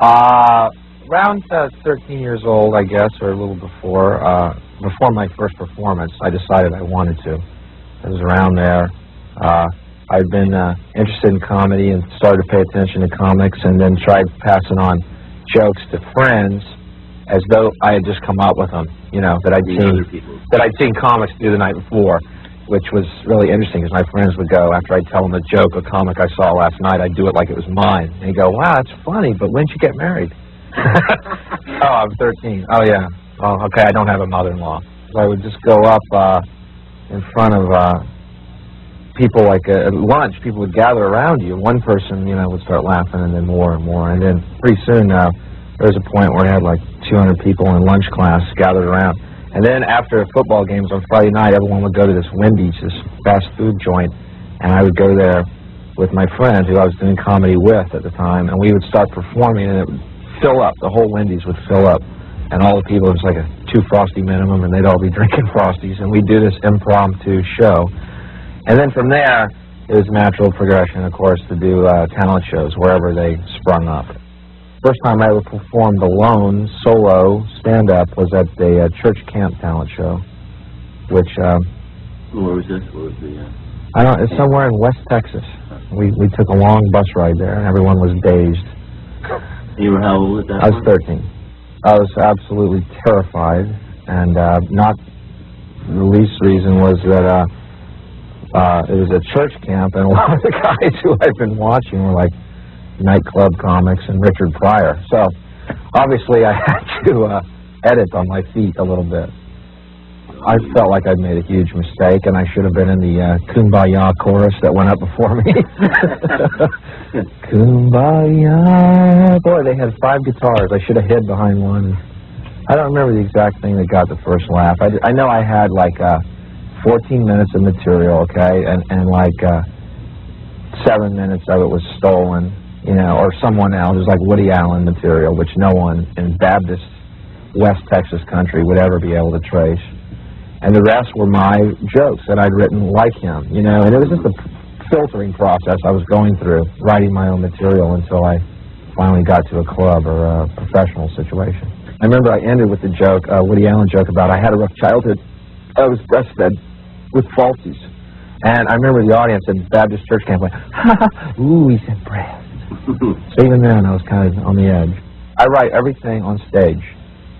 Around 13 years old, I guess, or a little before my first performance, I decided I wanted to. It was around there. I'd been interested in comedy and started to pay attention to comics, and then tried passing on jokes to friends as though I had just come up with them, you know, that I'd seen comics do the night before, which was really interesting because my friends would go, after I'd tell them a joke, a comic I saw last night, I'd do it like it was mine. And he'd go, wow, that's funny, but when'd you get married? Oh, I'm 13. Oh, yeah. Oh, okay, I don't have a mother-in-law. So I would just go up in front of people, like at lunch, people would gather around you. One person, you know, would start laughing, and then more and more. And then pretty soon, there was a point where I had like 200 people in lunch class gathered around. And then after football games on Friday night, everyone would go to this Wendy's, this fast food joint, and I would go there with my friends who I was doing comedy with at the time, and we would start performing, and it would fill up. The whole Wendy's would fill up, and all the people, it was like a 2 Frosty minimum, and they'd all be drinking Frosties, and we'd do this impromptu show. And then from there, it was natural progression, of course, to do talent shows wherever they sprung up. First time I ever performed alone, solo, stand-up, was at the church camp talent show, which... Where was this? Where was the... I don't know, it's somewhere in West Texas. We took a long bus ride there, and everyone was dazed. You were how old at that I was 13. I was absolutely terrified, and not the least reason was that it was a church camp, and a lot of the guys who I'd been watching were like nightclub comics and Richard Pryor. So obviously I had to edit on my feet a little bit. I felt like I'd made a huge mistake, and I should have been in the Kumbaya chorus that went up before me. Kumbaya. Boy, they had 5 guitars. I should have hid behind one. I don't remember the exact thing that got the first laugh. I know I had like 14 minutes of material, okay, and like 7 minutes of it was stolen, you know, or someone else. It was like Woody Allen material, which no one in Baptist West Texas country would ever be able to trace. And the rest were my jokes that I'd written like him, you know, and it was just a filtering process I was going through, writing my own material until I finally got to a club or a professional situation. I remember I ended with the joke, Woody Allen joke about I had a rough childhood. I was breastfed with falsies. And I remember the audience at Baptist Church Camp went, ha ha, ooh, he said breast. So even then I was kind of on the edge. I write everything on stage.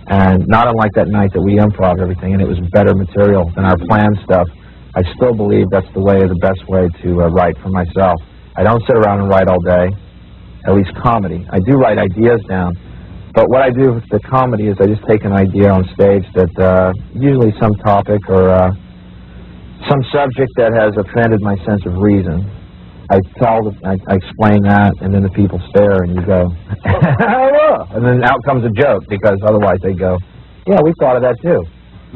And not unlike that night that we improv everything, and it was better material than our planned stuff, I still believe that's the best way to write for myself. I don't sit around and write all day, at least comedy. I do write ideas down, but what I do with the comedy is I just take an idea on stage that usually some topic or some subject that has offended my sense of reason. I explain that, and then the people stare, and you go, and then out comes a joke, because otherwise they go, yeah, we thought of that too.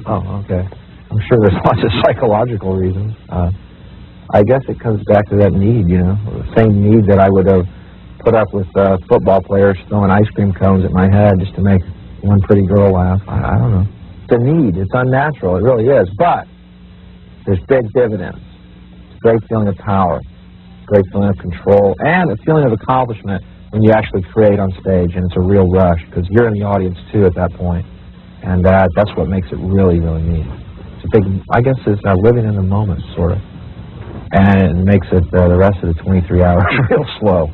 Oh, okay. I'm sure there's lots of psychological reasons. I guess it comes back to that need, you know, the same need that I would have put up with football players throwing ice cream cones at my head just to make one pretty girl laugh. I don't know. It's a need. It's unnatural. It really is. But there's big dividends. It's a great feeling of power. Great feeling of control, and a feeling of accomplishment when you actually create on stage, and it's a real rush, because you're in the audience, too, at that point, and that's what makes it really, really neat. It's a big, I guess it's living in the moment, sort of, and it makes it the rest of the 23 hours real slow.